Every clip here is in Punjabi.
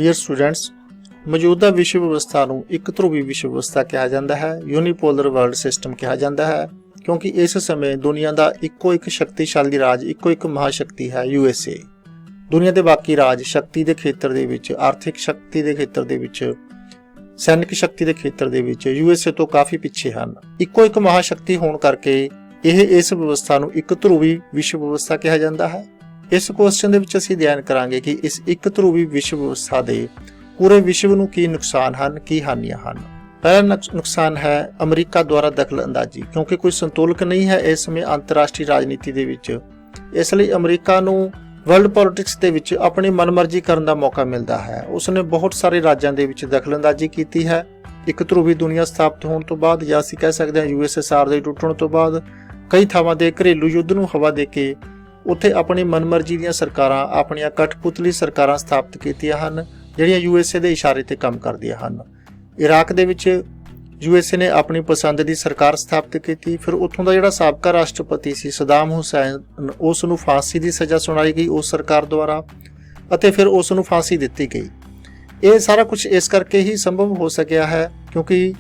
ਡੀਅਰ ਸਟੂਡੈਂਟਸ, ਮੌਜੂਦਾ ਵਿਸ਼ਵ ਵਿਵਸਥਾ ਨੂੰ ਇੱਕ ਧਰੁਵੀ ਵਿਸ਼ਵ ਵਿਵਸਥਾ ਕਿਹਾ ਜਾਂਦਾ ਹੈ। ਯੂਨੀਪੋਲਰ ਵਰਲਡ ਸਿਸਟਮ ਕਿਹਾ ਜਾਂਦਾ ਹੈ ਕਿਉਂਕਿ ਇਸ ਸਮੇਂ ਦੁਨੀਆ ਦਾ ਇੱਕੋ ਇੱਕ ਸ਼ਕਤੀਸ਼ਾਲੀ ਰਾਜ, ਇੱਕੋ ਇੱਕ ਮਹਾਸ਼ਕਤੀ ਹੈ USA। ਦੁਨੀਆ ਦੇ ਬਾਕੀ ਰਾਜ ਸ਼ਕਤੀ ਦੇ ਖੇਤਰ ਦੇ ਵਿੱਚ, ਆਰਥਿਕ ਸ਼ਕਤੀ ਦੇ ਖੇਤਰ ਦੇ ਵਿੱਚ, ਸੈਨਿਕ ਸ਼ਕਤੀ ਦੇ ਖੇਤਰ ਦੇ ਵਿੱਚ USA ਤੋਂ ਕਾਫੀ ਪਿੱਛੇ ਹਨ। ਇੱਕੋ ਇੱਕ ਮਹਾਸ਼ਕਤੀ ਹੋਣ ਕਰਕੇ ਇਸ ਵਿਵਸਥਾ ਨੂੰ ਇੱਕ ਧਰੁਵੀ ਵਿਸ਼ਵ ਵਿਵਸਥਾ ਕਿਹਾ ਜਾਂਦਾ ਹੈ। ਇਸ ਕੁਐਸਚਨ ਦੇ ਵਿੱਚ ਅਸੀਂ ਅਧਿਐਨ ਕਰਾਂਗੇ ਕਿ ਇਸ ਇੱਕ ਧਰੁਵੀ ਵਿਸ਼ਵ ਵਿਵਸਥਾ ਦੇ ਪੂਰੇ ਵਿਸ਼ਵ ਨੂੰ ਕੀ ਨੁਕਸਾਨ ਹਨ, ਕੀ ਹਾਨੀਆਂ ਹਨ। ਪਹਿਲਾ ਨੁਕਸਾਨ ਹੈ ਅਮਰੀਕਾ ਦੁਆਰਾ ਦਖਲ ਅੰਦਾਜ਼ੀ, ਕਿਉਂਕਿ ਕੋਈ ਸੰਤੁਲਨ ਨਹੀਂ ਹੈ ਇਸ ਸਮੇਂ ਅੰਤਰਰਾਸ਼ਟਰੀ ਰਾਜਨੀਤੀ ਦੇ ਵਿੱਚ। ਇਸ ਲਈ ਅਮਰੀਕਾ ਨੂੰ ਵਰਲਡ ਪੋਲਿਟਿਕਸ ਦੇ ਵਿੱਚ ਆਪਣੀ ਮਨਮਰਜ਼ੀ ਕਰਨ ਦਾ ਮੌਕਾ ਮਿਲਦਾ ਹੈ। ਉਸਨੇ ਬਹੁਤ ਸਾਰੇ ਰਾਜਾਂ ਦੇ ਵਿੱਚ ਦਖਲ ਅੰਦਾਜ਼ੀ ਕੀਤੀ ਹੈ। ਇੱਕ ਧਰੁਵੀ ਦੁਨੀਆ ਸਥਾਪਿਤ ਹੋਣ ਤੋਂ ਬਾਅਦ, ਜਾਂ ਅਸੀਂ ਕਹਿ ਸਕਦੇ ਹਾਂ USSR ਦੇ ਟੁੱਟਣ ਤੋਂ ਬਾਅਦ, ਕਈ ਥਾਵਾਂ ਦੇ ਘਰੇਲੂ ਯੁੱਧ ਨੂੰ ਹਵਾ ਦੇ ਕੇ ਉੱਥੇ ਆਪਣੀ ਮਨਮਰਜ਼ੀ ਦੀਆਂ ਸਰਕਾਰਾਂ, ਆਪਣੀਆਂ ਕਠਪੁਤਲੀ ਸਰਕਾਰਾਂ ਸਥਾਪਿਤ ਕੀਤੀਆਂ ਹਨ ਜਿਹੜੀਆਂ USA ਦੇ ਇਸ਼ਾਰੇ ਤੇ ਕੰਮ ਕਰਦੀਆਂ ਹਨ। ਇਰਾਕ ਦੇ ਵਿੱਚ USA ਨੇ ਆਪਣੀ ਪਸੰਦ ਦੀ ਸਰਕਾਰ ਸਥਾਪਿਤ ਕੀਤੀ। ਫਿਰ ਉੱਥੋਂ ਦਾ ਜਿਹੜਾ ਸਾਬਕਾ ਰਾਸ਼ਟਰਪਤੀ ਸੀ ਸਦਾਮ ਹੁਸੈਨ, ਉਸ ਨੂੰ ਫਾਂਸੀ ਦੀ ਸਜ਼ਾ ਸੁਣਾਈ ਗਈ ਉਸ ਸਰਕਾਰ ਦੁਆਰਾ ਅਤੇ ਫਿਰ ਉਸ ਨੂੰ ਫਾਂਸੀ ਦਿੱਤੀ ਗਈ। ਇਹ ਸਾਰਾ ਕੁਝ ਇਸ ਕਰਕੇ ਹੀ ਸੰਭਵ ਹੋ ਸਕਿਆ ਹੈ ਕਿਉਂਕਿ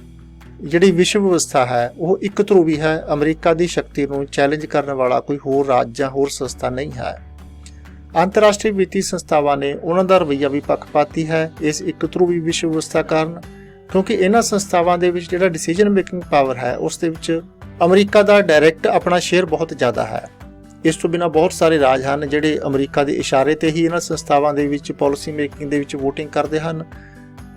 ਜਿਹੜੀ ਵਿਸ਼ਵ ਵਿਵਸਥਾ ਹੈ ਉਹ ਇੱਕ ਧਰੁਵੀ ਹੈ। ਅਮਰੀਕਾ ਦੀ ਸ਼ਕਤੀ ਨੂੰ ਚੈਲੰਜ ਕਰਨ ਵਾਲਾ ਕੋਈ ਹੋਰ ਰਾਜ ਜਾਂ ਹੋਰ ਸੰਸਥਾ ਨਹੀਂ ਹੈ। ਅੰਤਰਰਾਸ਼ਟਰੀ ਵਿੱਤੀ ਸੰਸਥਾਵਾਂ ਨੇ ਉਹਨਾਂ ਦਾ ਰਵੱਈਆ ਵੀ ਪੱਖਪਾਤੀ ਹੈ ਇਸ ਇੱਕ ਧਰੁਵੀ ਵਿਸ਼ਵ ਵਿਵਸਥਾ ਕਾਰਨ, ਕਿਉਂਕਿ ਇਹਨਾਂ ਸੰਸਥਾਵਾਂ ਦੇ ਵਿੱਚ ਜਿਹੜਾ ਡਿਸੀਜਨ ਮੇਕਿੰਗ ਪਾਵਰ ਹੈ ਉਸ ਦੇ ਵਿੱਚ ਅਮਰੀਕਾ ਦਾ ਡਾਇਰੈਕਟ ਆਪਣਾ ਸ਼ੇਅਰ ਬਹੁਤ ਜ਼ਿਆਦਾ ਹੈ। ਇਸ ਤੋਂ ਬਿਨਾਂ ਬਹੁਤ ਸਾਰੇ ਰਾਜ ਹਨ ਜਿਹੜੇ ਅਮਰੀਕਾ ਦੇ ਇਸ਼ਾਰੇ ਤੇ ਹੀ ਇਹਨਾਂ ਸੰਸਥਾਵਾਂ ਦੇ ਵਿੱਚ ਪਾਲਿਸੀ ਮੇਕਿੰਗ ਦੇ ਵਿੱਚ ਵੋਟਿੰਗ ਕਰਦੇ ਹਨ।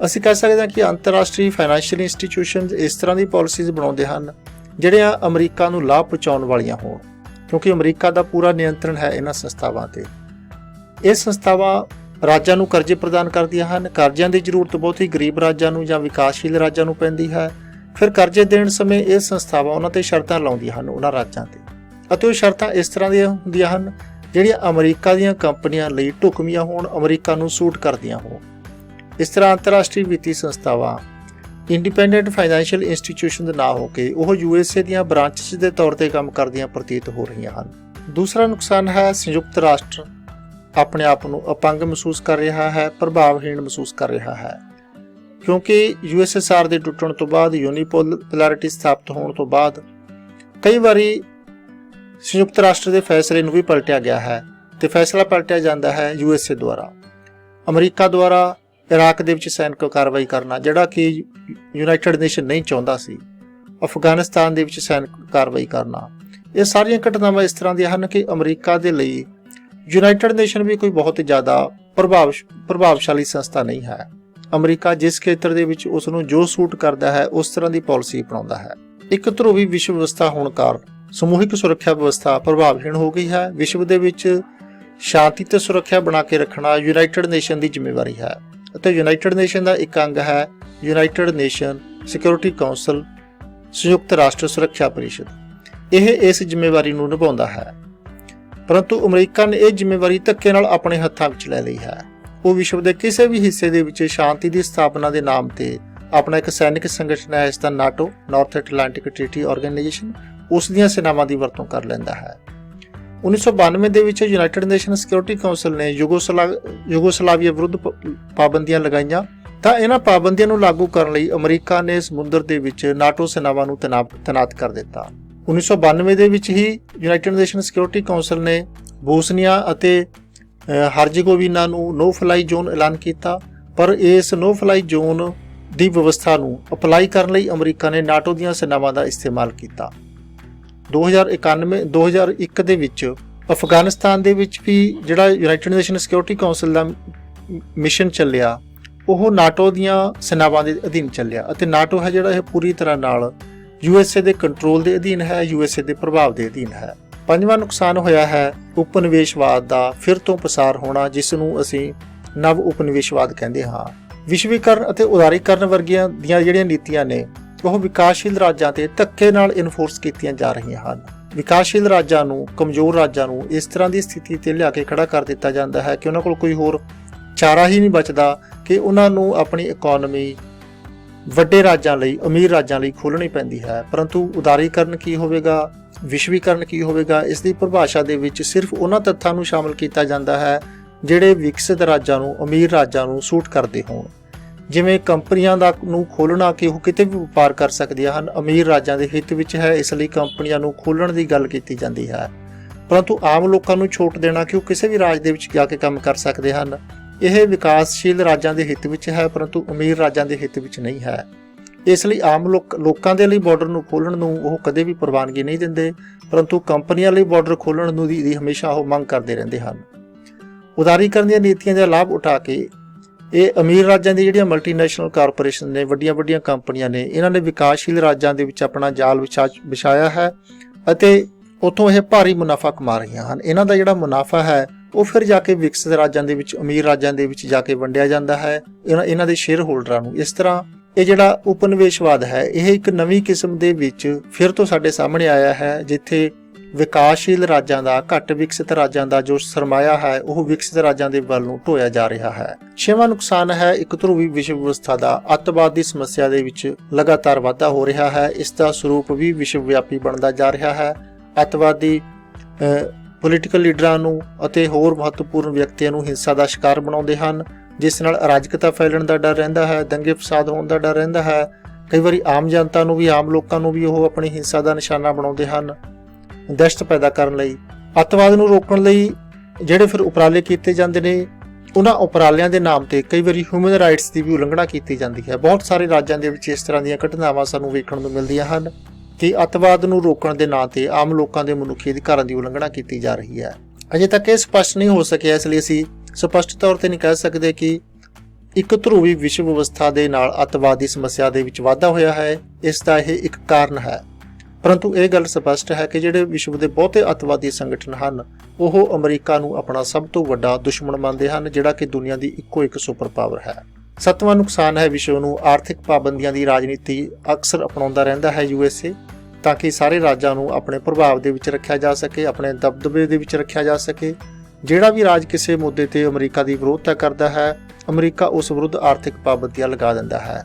ਅਸੀਂ ਕਹਿ ਸਕਦੇ ਹਾਂ ਕਿ ਅੰਤਰਰਾਸ਼ਟਰੀ ਫਾਈਨੈਂਸ਼ੀਅਲ ਇੰਸਟੀਟਿਊਸ਼ਨਸ ਇਸ ਤਰ੍ਹਾਂ ਦੀ ਪਾਲਿਸੀਜ਼ ਬਣਾਉਂਦੇ ਹਨ ਜਿਹੜੀਆਂ ਅਮਰੀਕਾ ਨੂੰ ਲਾਭ ਪਹੁੰਚਾਉਣ ਵਾਲੀਆਂ ਹੋਣ, ਕਿਉਂਕਿ ਅਮਰੀਕਾ ਦਾ ਪੂਰਾ ਨਿਯੰਤਰਣ ਹੈ ਇਹਨਾਂ ਸੰਸਥਾਵਾਂ ਤੇ। ਇਹ ਸੰਸਥਾਵਾਂ ਰਾਜਾਂ ਨੂੰ ਕਰਜ਼ੇ ਪ੍ਰਦਾਨ ਕਰਦੀਆਂ ਹਨ। ਕਰਜ਼ਿਆਂ ਦੀ ਜ਼ਰੂਰਤ ਬਹੁਤ ਹੀ ਗਰੀਬ ਰਾਜਾਂ ਨੂੰ ਜਾਂ ਵਿਕਾਸਸ਼ੀਲ ਰਾਜਾਂ ਨੂੰ ਪੈਂਦੀ ਹੈ। ਫਿਰ ਕਰਜ਼ੇ ਦੇਣ ਸਮੇਂ ਇਹ ਸੰਸਥਾਵਾਂ ਉਹਨਾਂ ਤੇ ਸ਼ਰਤਾਂ ਲਾਉਂਦੀਆਂ ਹਨ ਉਹਨਾਂ ਰਾਜਾਂ ਤੇ, ਅਤੇ ਉਹ ਸ਼ਰਤਾਂ ਇਸ ਤਰ੍ਹਾਂ ਦੀਆਂ ਹੁੰਦੀਆਂ ਹਨ ਜਿਹੜੀਆਂ ਅਮਰੀਕਾ ਦੀਆਂ ਕੰਪਨੀਆਂ ਲਈ ਢੁਕਵੀਆਂ ਹੋਣ, ਅਮਰੀਕਾ ਨੂੰ ਸੂਟ ਕਰਦੀਆਂ ਹੋਣ। ਇਸ ਤਰ੍ਹਾਂ ਅੰਤਰਰਾਸ਼ਟਰੀ ਵਿੱਤੀ ਸੰਸਥਾਵਾਂ ਇੰਡੀਪੈਂਡੈਂਟ ਫਾਈਨੈਂਸ਼ੀਅਲ ਇੰਸਟੀਟਿਊਸ਼ਨਸ ਨਾ ਹੋ ਕੇ ਉਹ USA ਦੀਆਂ ਬ੍ਰਾਂਚਸ ਦੇ ਤੌਰ ਤੇ ਕੰਮ ਕਰਦੀਆਂ ਪ੍ਰਤੀਤ ਹੋ ਰਹੀਆਂ ਹਨ। ਦੂਸਰਾ ਨੁਕਸਾਨ ਹੈ ਸੰਯੁਕਤ ਰਾਸ਼ਟਰ ਆਪਣੇ ਆਪ ਨੂੰ ਅਪੰਗ ਮਹਿਸੂਸ ਕਰ ਰਿਹਾ ਹੈ, ਪ੍ਰਭਾਵਹੀਣ ਮਹਿਸੂਸ ਕਰ ਰਿਹਾ ਹੈ, ਕਿਉਂਕਿ USSR ਦੇ ਟੁੱਟਣ ਤੋਂ ਬਾਅਦ, ਯੂਨੀਪੋਲੈਰਿਟੀ ਸਥਾਪਿਤ ਹੋਣ ਤੋਂ ਬਾਅਦ ਕਈ ਵਾਰੀ ਸੰਯੁਕਤ ਰਾਸ਼ਟਰ ਦੇ ਫੈਸਲੇ ਨੂੰ ਵੀ ਪਲਟਿਆ ਗਿਆ ਹੈ ਤੇ ਫੈਸਲਾ ਪਲਟਿਆ ਜਾਂਦਾ ਹੈ USA ਦੁਆਰਾ। ਅਮਰੀਕਾ ਦੁਆਰਾ ਇਰਾਕ ਦੇ ਵਿੱਚ ਸੈਨਿਕ ਕਾਰਵਾਈ ਕਰਨਾ ਜਿਹੜਾ ਕਿ ਯੂਨਾਈਟਿਡ ਨੇਸ਼ਨ ਨਹੀਂ ਚਾਹੁੰਦਾ ਸੀ, ਅਫਗਾਨਿਸਤਾਨ ਦੇ ਵਿੱਚ ਸੈਨਿਕ ਕਾਰਵਾਈ ਕਰਨਾ, ਇਹ ਸਾਰੀਆਂ ਘਟਨਾਵਾਂ ਇਸ ਤਰ੍ਹਾਂ ਦੀਆਂ ਹਨ ਕਿ ਅਮਰੀਕਾ ਦੇ ਲਈ ਯੂਨਾਈਟਿਡ ਨੇਸ਼ਨ ਵੀ ਕੋਈ ਬਹੁਤ ਜ਼ਿਆਦਾ ਪ੍ਰਭਾਵਸ਼ਾਲੀ ਸੰਸਥਾ ਨਹੀਂ ਹੈ। ਅਮਰੀਕਾ ਜਿਸ ਖੇਤਰ ਦੇ ਵਿੱਚ ਉਸ ਨੂੰ ਜੋ ਸੂਟ ਕਰਦਾ ਹੈ ਉਸ ਤਰ੍ਹਾਂ ਦੀ ਪਾਲਿਸੀ ਅਪਣਾਉਂਦਾ ਹੈ। ਇੱਕ ਧਰੁਵੀ ਵਿਸ਼ਵ ਵਿਵਸਥਾ ਹੋਣ ਕਾਰਨ ਸਮੂਹਿਕ ਸੁਰੱਖਿਆ ਵਿਵਸਥਾ ਪ੍ਰਭਾਵਹੀਣ ਹੋ ਗਈ ਹੈ। ਵਿਸ਼ਵ ਦੇ ਵਿੱਚ ਸ਼ਾਂਤੀ ਤੇ ਸੁਰੱਖਿਆ ਬਣਾ ਕੇ ਰੱਖਣਾ ਯੂਨਾਈਟਿਡ ਨੇਸ਼ਨ ਦੀ ਜ਼ਿੰਮੇਵਾਰੀ ਹੈ ਅਤੇ ਯੂਨਾਈਟਿਡ ਨੇਸ਼ਨ ਦਾ ਇੱਕ ਅੰਗ ਹੈ ਯੂਨਾਈਟਿਡ ਨੇਸ਼ਨ ਸਿਕਿਉਰਿਟੀ ਕਾਉਂਸਲ, ਸੰਯੁਕਤ ਰਾਸ਼ਟਰ ਸੁਰੱਖਿਆ ਪਰਿਸ਼ਦ। ਇਹ ਇਸ ਜ਼ਿੰਮੇਵਾਰੀ ਨੂੰ ਨਿਭਾਉਂਦਾ ਹੈ, ਪਰੰਤੂ ਅਮਰੀਕਾ ਨੇ ਇਹ ਜ਼ਿੰਮੇਵਾਰੀ ਧੱਕੇ ਨਾਲ ਆਪਣੇ ਹੱਥਾਂ ਵਿੱਚ ਲੈ ਲਈ ਹੈ। ਉਹ ਵਿਸ਼ਵ ਦੇ ਕਿਸੇ ਵੀ ਹਿੱਸੇ ਦੇ ਵਿੱਚ ਸ਼ਾਂਤੀ ਦੀ ਸਥਾਪਨਾ ਦੇ ਨਾਮ ਤੇ ਆਪਣਾ ਇੱਕ ਸੈਨਿਕ ਸੰਗਠਨ ਹੈ, ਇਸ ਦਾ NATO, North Atlantic Treaty Organisation, ਉਸ ਦੀਆਂ ਸੈਨਾਵਾਂ ਦੀ ਵਰਤੋਂ ਕਰ ਲੈਂਦਾ ਹੈ। 1992 ਦੇ ਵਿੱਚ ਯੂਨਾਈਟਿਡ ਨੇਸ਼ਨ ਸਿਕਿਉਰਿਟੀ ਕਾਉਂਸਲ ਨੇ ਯੂਗੋਸਲਾਵੀਆ ਵਿਰੁੱਧ ਪਾਬੰਦੀਆਂ ਲਗਾਈਆਂ, ਤਾਂ ਇਹਨਾਂ ਪਾਬੰਦੀਆਂ ਨੂੰ ਲਾਗੂ ਕਰਨ ਲਈ ਅਮਰੀਕਾ ਨੇ ਸਮੁੰਦਰ ਦੇ ਵਿੱਚ ਨਾਟੋ ਸੈਨਾਵਾਂ ਨੂੰ ਤੈਨਾਤ ਕਰ ਦਿੱਤਾ। 1992 ਦੇ ਵਿੱਚ ਹੀ ਯੂਨਾਈਟਿਡ ਨੇਸ਼ਨ ਸਿਕਿਉਰਿਟੀ ਕਾਉਂਸਲ ਨੇ ਬੋਸਨੀਆ ਅਤੇ ਹਰਜ਼ੇਗੋਵੀਨਾ ਨੂੰ ਨੋ ਫਲਾਈ ਜ਼ੋਨ ਐਲਾਨ ਕੀਤਾ, ਪਰ ਇਸ ਨੋ ਫਲਾਈ ਜ਼ੋਨ ਦੀ ਵਿਵਸਥਾ ਨੂੰ ਅਪਲਾਈ ਕਰਨ ਲਈ ਅਮਰੀਕਾ ਨੇ ਨਾਟੋ ਦੀਆਂ ਸੈਨਾਵਾਂ ਦਾ ਇਸਤੇਮਾਲ ਕੀਤਾ। 2001 ਦੇ ਵਿੱਚ ਅਫਗਾਨਿਸਤਾਨ ਦੇ ਵਿੱਚ ਵੀ ਜਿਹੜਾ ਯੂਨਾਈਟਿਡ ਨੇਸ਼ਨ ਸਿਕਿਉਰਿਟੀ ਕਾਉਂਸਲ ਦਾ ਮਿਸ਼ਨ ਚੱਲਿਆ ਉਹ ਨਾਟੋ ਦੀਆਂ ਸੈਨਾਵਾਂ ਦੇ ਅਧੀਨ ਚੱਲਿਆ, ਅਤੇ ਨਾਟੋ ਹੈ ਜਿਹੜਾ ਇਹ ਪੂਰੀ ਤਰ੍ਹਾਂ ਨਾਲ USA ਦੇ ਕੰਟਰੋਲ ਦੇ ਅਧੀਨ ਹੈ, USA ਦੇ ਪ੍ਰਭਾਵ ਦੇ ਅਧੀਨ ਹੈ। ਪੰਜਵਾਂ ਨੁਕਸਾਨ ਹੋਇਆ ਹੈ ਉਪਨਿਵੇਸ਼ਵਾਦ ਦਾ ਫਿਰ ਤੋਂ ਪਸਾਰ ਹੋਣਾ, ਜਿਸ ਨੂੰ ਅਸੀਂ ਨਵ ਉਪਨਿਵੇਸ਼ਵਾਦ ਕਹਿੰਦੇ ਹਾਂ। ਵਿਸ਼ਵੀਕਰਨ ਅਤੇ ਉਦਾਰੀਕਰਨ ਵਰਗੀਆਂ ਦੀਆਂ ਜਿਹੜੀਆਂ ਨੀਤੀਆਂ ਨੇ ਉਹ ਵਿਕਾਸਸ਼ੀਲ ਰਾਜਾਂ ਤੇ ਧੱਕੇ ਨਾਲ ਇਨਫੋਰਸ ਕੀਤੀਆਂ ਜਾ ਰਹੀਆਂ ਹਨ। ਵਿਕਾਸਸ਼ੀਲ ਰਾਜਾਂ ਨੂੰ, ਕਮਜ਼ੋਰ ਰਾਜਾਂ ਨੂੰ ਇਸ ਤਰ੍ਹਾਂ ਦੀ ਸਥਿਤੀ ਤੇ ਲਿਆ ਕੇ ਖੜਾ ਕਰ ਦਿੱਤਾ ਜਾਂਦਾ ਹੈ ਕਿ ਉਹਨਾਂ ਕੋਲ ਕੋਈ ਹੋਰ ਚਾਰਾ ਹੀ ਨਹੀਂ ਬਚਦਾ ਕਿ ਉਹਨਾਂ ਨੂੰ ਆਪਣੀ ਇਕਨੋਮੀ ਵੱਡੇ ਰਾਜਾਂ ਲਈ, ਅਮੀਰ ਰਾਜਾਂ ਲਈ ਖੋਲ੍ਹਣੀ ਪੈਂਦੀ ਹੈ। ਪਰੰਤੂ ਉਦਾਰੀਕਰਨ ਕੀ ਹੋਵੇਗਾ, ਵਿਸ਼ਵੀਕਰਨ ਕੀ ਹੋਵੇਗਾ, ਇਸ ਦੀ ਪਰਿਭਾਸ਼ਾ ਦੇ ਵਿੱਚ ਸਿਰਫ ਉਹਨਾਂ ਤੱਥਾਂ ਨੂੰ ਸ਼ਾਮਲ ਕੀਤਾ ਜਾਂਦਾ ਹੈ ਜਿਹੜੇ ਵਿਕਸਿਤ ਰਾਜਾਂ ਨੂੰ, ਅਮੀਰ ਰਾਜਾਂ ਨੂੰ ਸੂਟ ਕਰਦੇ ਹੋਣ। ਜਿਵੇਂ ਕੰਪਨੀਆਂ ਨੂੰ ਖੋਲ੍ਹਣਾ ਕਿ ਉਹ ਕਿਤੇ ਵੀ ਵਪਾਰ ਕਰ ਸਕਦੀਆਂ ਹਨ, ਅਮੀਰ ਰਾਜਾਂ ਦੇ ਹਿੱਤ ਵਿੱਚ ਹੈ, ਇਸ ਲਈ ਕੰਪਨੀਆਂ ਨੂੰ ਖੋਲ੍ਹਣ ਦੀ ਗੱਲ ਕੀਤੀ ਜਾਂਦੀ ਹੈ। ਪਰੰਤੂ ਆਮ ਲੋਕਾਂ ਨੂੰ ਛੋਟ ਦੇਣਾ ਕਿ ਉਹ ਕਿਸੇ ਵੀ ਰਾਜ ਦੇ ਵਿੱਚ ਜਾ ਕੇ ਕੰਮ ਕਰ ਸਕਦੇ ਹਨ, ਇਹ ਵਿਕਾਸਸ਼ੀਲ ਰਾਜਾਂ ਦੇ ਹਿੱਤ ਵਿੱਚ ਹੈ, ਪਰੰਤੂ ਅਮੀਰ ਰਾਜਾਂ ਦੇ ਹਿੱਤ ਵਿੱਚ ਨਹੀਂ ਹੈ। ਇਸ ਲਈ ਆਮ ਲੋਕਾਂ ਦੇ ਲਈ ਬਾਰਡਰ ਨੂੰ ਖੋਲ੍ਹਣ ਨੂੰ ਉਹ ਕਦੇ ਵੀ ਪ੍ਰਵਾਨਗੀ ਨਹੀਂ ਦਿੰਦੇ, ਪਰੰਤੂ ਕੰਪਨੀਆਂ ਲਈ ਬਾਰਡਰ ਖੋਲ੍ਹਣ ਨੂੰ ਦੀ ਹਮੇਸ਼ਾ ਉਹ ਮੰਗ ਕਰਦੇ ਰਹਿੰਦੇ ਹਨ। ਉਦਾਰੀਕਰਨ ਦੀਆਂ ਨੀਤੀਆਂ ਦਾ ਲਾਭ ਉਠਾ ਕੇ ਇਹ ਅਮੀਰ ਰਾਜਾਂ ਦੀ ਜਿਹੜੀਆਂ ਮਲਟੀਨੈਸ਼ਨਲ ਕਾਰਪੋਰੇਸ਼ਨ ਨੇ, ਵੱਡੀਆਂ ਕੰਪਨੀਆਂ ਨੇ, ਇਹਨਾਂ ਨੇ ਵਿਕਾਸਸ਼ੀਲ ਰਾਜਾਂ ਦੇ ਵਿੱਚ ਆਪਣਾ ਜਾਲ ਵਿਛਾਇਆ ਹੈ ਅਤੇ ਉੱਥੋਂ ਇਹ ਭਾਰੀ ਮੁਨਾਫਾ ਕਮਾ ਰਹੀਆਂ ਹਨ। ਇਹਨਾਂ ਦਾ ਜਿਹੜਾ ਮੁਨਾਫਾ ਹੈ ਉਹ ਫਿਰ ਜਾ ਕੇ ਵਿਕਸਿਤ ਰਾਜਾਂ ਦੇ ਵਿੱਚ, ਅਮੀਰ ਰਾਜਾਂ ਦੇ ਵਿੱਚ ਜਾ ਕੇ ਵੰਡਿਆ ਜਾਂਦਾ ਹੈ ਇਹਨਾਂ ਦੇ ਸ਼ੇਅਰ ਹੋਲਡਰਾਂ ਨੂੰ। ਇਸ ਤਰ੍ਹਾਂ ਇਹ ਜਿਹੜਾ ਉਪਨਿਵੇਸ਼ਵਾਦ ਹੈ ਇਹ ਇੱਕ ਨਵੀਂ ਕਿਸਮ ਦੇ ਵਿੱਚ ਫਿਰ ਤੋਂ ਸਾਡੇ ਸਾਹਮਣੇ ਆਇਆ ਹੈ, ਜਿੱਥੇ ਵਿਕਾਸਸ਼ੀਲ ਰਾਜਾਂ ਦਾ, ਘੱਟ ਵਿਕਸਿਤ ਰਾਜਾਂ ਦਾ ਜੋ ਸਰਮਾਇਆ ਹੈ ਉਹ ਵਿਕਸਿਤ ਰਾਜਾਂ ਦੇ ਵੱਲ ਨੂੰ ਢੋਇਆ ਜਾ ਰਿਹਾ ਹੈ। 6ਵਾਂ ਨੁਕਸਾਨ ਹੈ ਇੱਕ ਧਰੂਵੀ ਵਿਸ਼ਵ ਵਿਵਸਥਾ ਦਾ। ਅੱਤਵਾਦ ਦੀ ਸਮੱਸਿਆ ਦੇ ਵਿੱਚ ਲਗਾਤਾਰ ਵਾਧਾ ਹੋ ਰਿਹਾ ਹੈ। ਇਸ ਦਾ ਸਰੂਪ ਵੀ ਵਿਸ਼ਵ ਵਿਆਪੀ ਬਣਦਾ ਜਾ ਰਿਹਾ ਹੈ। ਅੱਤਵਾਦੀ ਪੋਲੀਟੀਕਲ ਲੀਡਰਾਂ ਨੂੰ ਅਤੇ ਹੋਰ ਮਹੱਤਵਪੂਰਨ ਵਿਅਕਤੀਆਂ ਨੂੰ ਹਿੰਸਾ ਦਾ ਸ਼ਿਕਾਰ ਬਣਾਉਂਦੇ ਹਨ, ਜਿਸ ਨਾਲ ਅਰਾਜਕਤਾ ਫੈਲਣ ਦਾ ਡਰ ਰਹਿੰਦਾ ਹੈ, ਦੰਗੇ ਫਸਾਦ ਹੋਣ ਦਾ ਡਰ ਰਹਿੰਦਾ ਹੈ। ਕਈ ਵਾਰੀ ਆਮ ਜਨਤਾ ਨੂੰ ਵੀ, ਆਮ ਲੋਕਾਂ ਨੂੰ ਵੀ ਉਹ ਆਪਣੀ ਹਿੰਸਾ ਦਾ ਨਿਸ਼ਾਨਾ ਬਣਾਉਂਦੇ ਹਨ ਦਹਿਸ਼ਤ ਪੈਦਾ ਕਰਨ ਲਈ। ਅੱਤਵਾਦ ਨੂੰ ਰੋਕਣ ਲਈ ਜਿਹੜੇ ਫਿਰ ਉਪਰਾਲੇ ਕੀਤੇ ਜਾਂਦੇ ਨੇ, ਉਹਨਾਂ ਉਪਰਾਲਿਆਂ ਦੇ ਨਾਮ ਤੇ ਕਈ ਵਾਰੀ ਹਿਊਮਨ ਰਾਈਟਸ ਦੀ ਵੀ ਉਲੰਘਣਾ ਕੀਤੀ ਜਾਂਦੀ ਹੈ। ਬਹੁਤ ਸਾਰੇ ਰਾਜਾਂ ਦੇ ਵਿੱਚ ਇਸ ਤਰ੍ਹਾਂ ਦੀਆਂ ਘਟਨਾਵਾਂ ਸਾਨੂੰ ਵੇਖਣ ਨੂੰ ਮਿਲਦੀਆਂ ਹਨ ਕਿ ਅੱਤਵਾਦ ਨੂੰ ਰੋਕਣ ਦੇ ਨਾਂ ਤੇ ਆਮ ਲੋਕਾਂ ਦੇ ਮਨੁੱਖੀ ਅਧਿਕਾਰਾਂ ਦੀ ਉਲੰਘਣਾ ਕੀਤੀ ਜਾ ਰਹੀ ਹੈ। ਅਜੇ ਤੱਕ ਇਹ ਸਪਸ਼ਟ ਨਹੀਂ ਹੋ ਸਕਿਆ, ਇਸ ਲਈ ਅਸੀਂ ਸਪਸ਼ਟ ਤੌਰ ਤੇ ਨਹੀਂ ਕਹਿ ਸਕਦੇ ਕਿ ਇੱਕ ਧਰੂਵੀ ਵਿਸ਼ਵ ਵਿਵਸਥਾ ਦੇ ਨਾਲ ਅੱਤਵਾਦ ਦੀ ਸਮੱਸਿਆ ਦੇ ਵਿੱਚ ਵਾਧਾ ਹੋਇਆ ਹੈ। ਇਸ ਦਾ ਇਹ ਇੱਕ ਕਾਰਨ ਹੈ, ਪਰੰਤੂ ਇਹ ਗੱਲ ਸਪਸ਼ਟ ਹੈ ਕਿ ਜਿਹੜੇ ਵਿਸ਼ਵ ਦੇ ਬਹੁਤੇ ਅੱਤਵਾਦੀ ਸੰਗਠਨ ਹਨ ਉਹ ਅਮਰੀਕਾ ਨੂੰ ਆਪਣਾ ਸਭ ਤੋਂ ਵੱਡਾ ਦੁਸ਼ਮਣ ਮੰਨਦੇ ਹਨ, ਜਿਹੜਾ ਕਿ ਦੁਨੀਆ ਦੀ ਇੱਕੋ ਇੱਕ ਸੁਪਰ ਪਾਵਰ ਹੈ। 7ਵਾਂ ਨੁਕਸਾਨ ਹੈ ਵਿਸ਼ਵ ਨੂੰ ਆਰਥਿਕ ਪਾਬੰਦੀਆਂ ਦੀ ਰਾਜਨੀਤੀ ਅਕਸਰ ਅਪਣਾਉਂਦਾ ਰਹਿੰਦਾ ਹੈ USA, ਤਾਂ ਕਿ ਸਾਰੇ ਰਾਜਾਂ ਨੂੰ ਆਪਣੇ ਪ੍ਰਭਾਵ ਦੇ ਵਿੱਚ ਰੱਖਿਆ ਜਾ ਸਕੇ, ਆਪਣੇ ਦਬਦਬੇ ਦੇ ਵਿੱਚ ਰੱਖਿਆ ਜਾ ਸਕੇ। ਜਿਹੜਾ ਵੀ ਰਾਜ ਕਿਸੇ ਮੁੱਦੇ ਤੇ ਅਮਰੀਕਾ ਦੀ ਵਿਰੋਧਤਾ ਕਰਦਾ ਹੈ, ਅਮਰੀਕਾ ਉਸ ਵਿਰੁੱਧ ਆਰਥਿਕ ਪਾਬੰਦੀਆਂ ਲਗਾ ਦਿੰਦਾ ਹੈ।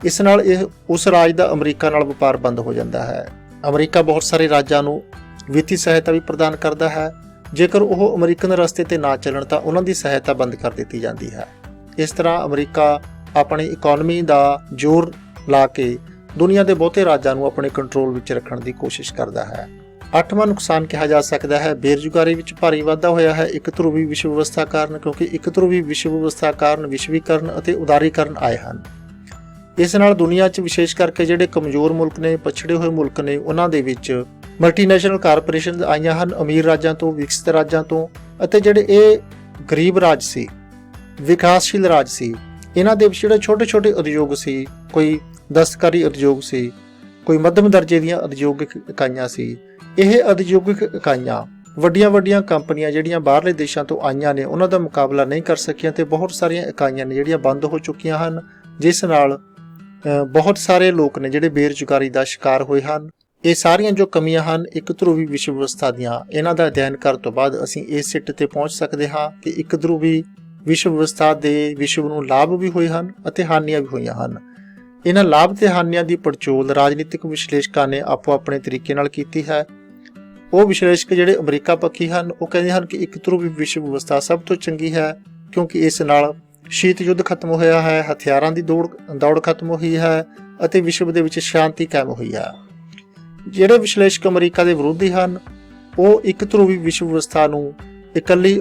ਇਸ ਨਾਲ ਉਸ ਰਾਜ ਦਾ ਅਮਰੀਕਾ ਨਾਲ ਵਪਾਰ ਬੰਦ ਹੋ ਜਾਂਦਾ ਹੈ। ਅਮਰੀਕਾ ਬਹੁਤ ਸਾਰੇ ਰਾਜਾਂ ਨੂੰ ਵਿੱਤੀ ਸਹਾਇਤਾ ਵੀ ਪ੍ਰਦਾਨ ਕਰਦਾ ਹੈ। ਜੇਕਰ ਉਹ ਅਮਰੀਕਨ ਰਸਤੇ ਤੇ ਨਾ ਚੱਲਣ ਤਾਂ ਉਹਨਾਂ ਦੀ ਸਹਾਇਤਾ ਬੰਦ ਕਰ ਦਿੱਤੀ ਜਾਂਦੀ ਹੈ। ਇਸ ਤਰ੍ਹਾਂ ਅਮਰੀਕਾ ਆਪਣੀ ਇਕਨੋਮੀ ਦਾ ਜ਼ੋਰ ਲਾ ਕੇ ਦੁਨੀਆ ਦੇ ਬਹੁਤੇ ਰਾਜਾਂ ਨੂੰ ਆਪਣੇ ਕੰਟਰੋਲ ਵਿੱਚ ਰੱਖਣ ਦੀ ਕੋਸ਼ਿਸ਼ ਕਰਦਾ ਹੈ। 8ਵਾਂ ਨੁਕਸਾਨ ਕਿਹਾ ਜਾ ਸਕਦਾ ਹੈ ਬੇਰੁਜ਼ਗਾਰੀ ਵਿੱਚ ਭਾਰੀ ਵਾਧਾ ਹੋਇਆ ਹੈ ਇੱਕ ਧਰੂਵੀ ਵਿਸ਼ਵ ਵਿਵਸਥਾ ਕਾਰਨ, ਕਿਉਂਕਿ ਇੱਕ ਧਰੂਵੀ ਵਿਸ਼ਵ ਵਿਵਸਥਾ ਕਾਰਨ ਵਿਸ਼ਵੀਕਰਨ ਅਤੇ ਉਦਾਰੀਕਰਨ ਆਏ ਹਨ। ਇਸ ਨਾਲ ਦੁਨੀਆ 'ਚ ਵਿਸ਼ੇਸ਼ ਕਰਕੇ ਜਿਹੜੇ ਕਮਜ਼ੋਰ ਮੁਲਕ ਨੇ, ਪਛੜੇ ਹੋਏ ਮੁਲਕ ਨੇ, ਉਹਨਾਂ ਦੇ ਵਿੱਚ ਮਲਟੀਨੈਸ਼ਨਲ ਕਾਰਪੋਰੇਸ਼ਨਸ ਆਈਆਂ ਹਨ, ਅਮੀਰ ਰਾਜਾਂ ਤੋਂ, ਵਿਕਸਿਤ ਰਾਜਾਂ ਤੋਂ, ਅਤੇ ਜਿਹੜੇ ਇਹ ਗਰੀਬ ਰਾਜ ਸੀ, ਵਿਕਾਸਸ਼ੀਲ ਰਾਜ ਸੀ, ਇਹਨਾਂ ਦੇ ਵਿੱਚ ਜਿਹੜੇ ਛੋਟੇ ਉਦਯੋਗ ਸੀ, ਕੋਈ ਦਸਤਕਾਰੀ ਉਦਯੋਗ ਸੀ, ਕੋਈ ਮੱਧਮ ਦਰਜੇ ਦੀਆਂ ਉਦਯੋਗਿਕ ਇਕਾਈਆਂ ਸੀ, ਇਹ ਉਦਯੋਗਿਕ ਇਕਾਈਆਂ ਵੱਡੀਆਂ ਕੰਪਨੀਆਂ ਜਿਹੜੀਆਂ ਬਾਹਰਲੇ ਦੇਸ਼ਾਂ ਤੋਂ ਆਈਆਂ ਨੇ ਉਹਨਾਂ ਦਾ ਮੁਕਾਬਲਾ ਨਹੀਂ ਕਰ ਸਕੀਆਂ ਤੇ ਬਹੁਤ ਸਾਰੀਆਂ ਇਕਾਈਆਂ ਨੇ ਜਿਹੜੀਆਂ ਬੰਦ ਹੋ ਚੁੱਕੀਆਂ ਹਨ, ਜਿਸ ਨਾਲ ਬਹੁਤ ਸਾਰੇ ਲੋਕ ਨੇ ਜਿਹੜੇ ਬੇਰੁਜ਼ਗਾਰੀ ਦਾ ਸ਼ਿਕਾਰ ਹੋਏ ਹਨ। ਇਹ ਸਾਰੀਆਂ ਜੋ ਕਮੀਆਂ ਹਨ ਇੱਕ ਧਰੂਵੀ ਵਿਸ਼ਵ ਵਿਵਸਥਾ ਦੀਆਂ, ਇਹਨਾਂ ਦਾ ਅਧਿਐਨ ਕਰਨ ਤੋਂ ਬਾਅਦ ਅਸੀਂ ਇਸ ਸਿੱਟ ਤੇ ਪਹੁੰਚ ਸਕਦੇ ਹਾਂ ਕਿ ਇੱਕ ਧਰੂਵੀ ਵਿਸ਼ਵ ਵਿਵਸਥਾ ਦੇ ਵਿਸ਼ਵ ਨੂੰ ਲਾਭ ਵੀ ਹੋਏ ਹਨ ਅਤੇ ਹਾਨੀਆਂ ਵੀ ਹੋਈਆਂ ਹਨ। ਇਹਨਾਂ ਲਾਭ ਤੇ ਹਾਨੀਆਂ ਦੀ ਪੜਚੋਲ ਰਾਜਨੀਤਿਕ ਵਿਸ਼ਲੇਸ਼ਕਾਂ ਨੇ ਆਪੋ ਆਪਣੇ ਤਰੀਕੇ ਨਾਲ ਕੀਤੀ ਹੈ। ਉਹ ਵਿਸ਼ਲੇਸ਼ਕ ਜਿਹੜੇ ਅਮਰੀਕਾ ਪੱਖੀ ਹਨ ਉਹ ਕਹਿੰਦੇ ਹਨ ਕਿ ਇੱਕ ਧਰੂਵੀ ਵਿਸ਼ਵ ਵਿਵਸਥਾ ਸਭ ਤੋਂ ਚੰਗੀ ਹੈ, ਕਿਉਂਕਿ ਇਸ ਨਾਲ ਸ਼ੀਤ ਯੁੱਧ ਖਤਮ ਹੋਇਆ ਹੈ, ਹਥਿਆਰਾਂ ਦੀ ਦੌੜ ਖਤਮ ਹੋਈ ਹੈ ਅਤੇ ਵਿਸ਼ਵ ਦੇ ਵਿੱਚ ਸ਼ਾਂਤੀ ਕਾਇਮ ਹੋਈ ਹੈ। ਜਿਹੜੇ ਵਿਸ਼ਲੇਸ਼ਕ ਅਮਰੀਕਾ ਦੇ ਵਿਰੋਧੀ ਹਨ ਉਹ ਇੱਕ ਧਰੂਵੀ ਵਿਸ਼ਵ ਵਿਵਸਥਾ ਨੂੰ ਇਕੱਲੀ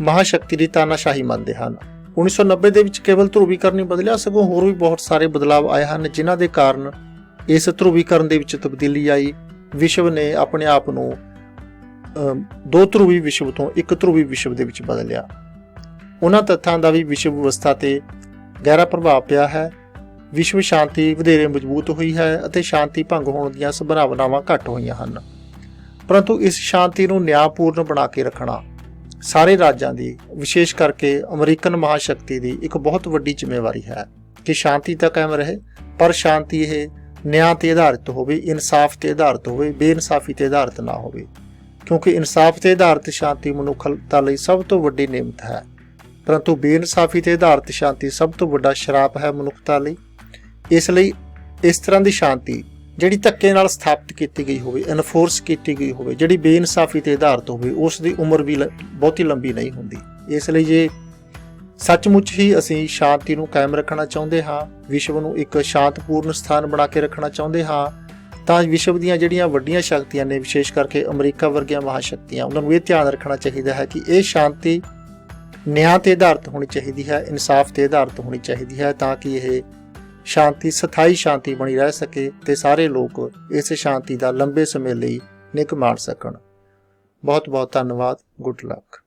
ਮਹਾਸ਼ਕਤੀ ਦੀ ਤਾਨਾਸ਼ਾਹੀ ਮੰਨਦੇ ਹਨ। 1990 ਦੇ ਵਿੱਚ ਕੇਵਲ ਧਰੂਵੀਕਰਨ ਨਹੀਂ ਬਦਲਿਆ, ਸਗੋਂ ਹੋਰ ਵੀ ਬਹੁਤ ਸਾਰੇ ਬਦਲਾਅ ਆਏ ਹਨ, ਜਿਨ੍ਹਾਂ ਦੇ ਕਾਰਨ ਇਸ ਧਰੂਵੀਕਰਨ ਦੇ ਵਿੱਚ ਤਬਦੀਲੀ ਆਈ। ਵਿਸ਼ਵ ਨੇ ਆਪਣੇ ਆਪ ਨੂੰ 2 ਧਰੂਵੀ ਵਿਸ਼ਵ ਤੋਂ ਇੱਕ ਧਰੂਵੀ ਵਿਸ਼ਵ ਦੇ ਵਿੱਚ ਬਦਲਿਆ। ਉਹਨਾਂ ਤੱਥਾਂ ਦਾ ਵੀ ਵਿਸ਼ਵ ਵਿਵਸਥਾ ਤੇ ਗਹਿਰਾ ਪ੍ਰਭਾਵ ਪਿਆ ਹੈ। ਵਿਸ਼ਵ ਸ਼ਾਂਤੀ ਵਧੇਰੇ ਮਜ਼ਬੂਤ ਹੋਈ ਹੈ ਅਤੇ ਸ਼ਾਂਤੀ ਭੰਗ ਹੋਣ ਦੀਆਂ ਸੰਭਾਵਨਾਵਾਂ ਘੱਟ ਹੋਈਆਂ ਹਨ, ਪਰੰਤੂ ਇਸ ਸ਼ਾਂਤੀ ਨੂੰ ਨਿਆਂਪੂਰਨ ਬਣਾ ਕੇ ਰੱਖਣਾ ਸਾਰੇ ਰਾਜਾਂ ਦੀ, ਵਿਸ਼ੇਸ਼ ਕਰਕੇ ਅਮਰੀਕਨ ਮਹਾਸ਼ਕਤੀ ਦੀ ਇੱਕ ਬਹੁਤ ਵੱਡੀ ਜ਼ਿੰਮੇਵਾਰੀ ਹੈ ਕਿ ਸ਼ਾਂਤੀ ਤਾਂ ਕਾਇਮ ਰਹੇ, ਪਰ ਸ਼ਾਂਤੀ ਇਹ ਨਿਆਂ ਤੇ ਆਧਾਰਿਤ ਹੋਵੇ, ਇਨਸਾਫ ਤੇ ਆਧਾਰਿਤ ਹੋਵੇ, ਬੇਇਨਸਾਫੀ ਤੇ ਆਧਾਰਿਤ ਨਾ ਹੋਵੇ, ਕਿਉਂਕਿ ਇਨਸਾਫ ਤੇ ਆਧਾਰਿਤ ਸ਼ਾਂਤੀ ਮਨੁੱਖਤਾ ਲਈ ਸਭ ਤੋਂ ਵੱਡੀ ਨਿਯਮਤ ਹੈ, ਪਰੰਤੂ ਬੇਇਨਸਾਫੀ ਤੇ ਆਧਾਰਿਤ ਸ਼ਾਂਤੀ ਸਭ ਤੋਂ ਵੱਡਾ ਸ਼ਰਾਪ ਹੈ ਮਨੁੱਖਤਾ ਲਈ। ਇਸ ਲਈ ਇਸ ਤਰ੍ਹਾਂ ਦੀ ਸ਼ਾਂਤੀ ਜਿਹੜੀ ਧੱਕੇ ਨਾਲ ਸਥਾਪਿਤ ਕੀਤੀ ਗਈ ਹੋਵੇ, ਇਨਫੋਰਸ ਕੀਤੀ ਗਈ ਹੋਵੇ, ਜਿਹੜੀ ਬੇਇਨਸਾਫੀ ਤੇ ਆਧਾਰਿਤ ਹੋਵੇ, ਉਸ ਦੀ ਉਮਰ ਵੀ ਬਹੁਤੀ ਲੰਬੀ ਨਹੀਂ ਹੁੰਦੀ। ਇਸ ਲਈ ਜੇ ਸੱਚਮੁੱਚ ਹੀ ਅਸੀਂ ਸ਼ਾਂਤੀ ਨੂੰ ਕਾਇਮ ਰੱਖਣਾ ਚਾਹੁੰਦੇ ਹਾਂ, ਵਿਸ਼ਵ ਨੂੰ ਇੱਕ ਸ਼ਾਂਤਪੂਰਨ ਸਥਾਨ ਬਣਾ ਕੇ ਰੱਖਣਾ ਚਾਹੁੰਦੇ ਹਾਂ, ਤਾਂ ਵਿਸ਼ਵ ਦੀਆਂ ਜਿਹੜੀਆਂ ਵੱਡੀਆਂ ਸ਼ਕਤੀਆਂ ਨੇ, ਵਿਸ਼ੇਸ਼ ਕਰਕੇ ਅਮਰੀਕਾ ਵਰਗੀਆਂ ਮਹਾਸ਼ਕਤੀਆਂ, ਉਹਨਾਂ ਨੂੰ ਇਹ ਧਿਆਨ ਰੱਖਣਾ ਚਾਹੀਦਾ ਹੈ ਕਿ ਇਹ ਸ਼ਾਂਤੀ ਨਿਆਂ ਤੇ ਆਧਾਰਿਤ ਹੋਣੀ ਚਾਹੀਦੀ ਹੈ, ਇਨਸਾਫ ਤੇ ਆਧਾਰਿਤ ਹੋਣੀ ਚਾਹੀਦੀ ਹੈ, ਤਾਂ ਕਿ ਇਹ ਸ਼ਾਂਤੀ ਸਥਾਈ ਸ਼ਾਂਤੀ ਬਣੀ ਰਹਿ ਸਕੇ ਤੇ ਸਾਰੇ ਲੋਕ ਇਸ ਸ਼ਾਂਤੀ ਦਾ ਲੰਬੇ ਸਮੇਂ ਲਈ ਨਿੱਘ ਮਾਣ ਸਕਣ। ਬਹੁਤ ਬਹੁਤ ਧੰਨਵਾਦ। Good luck.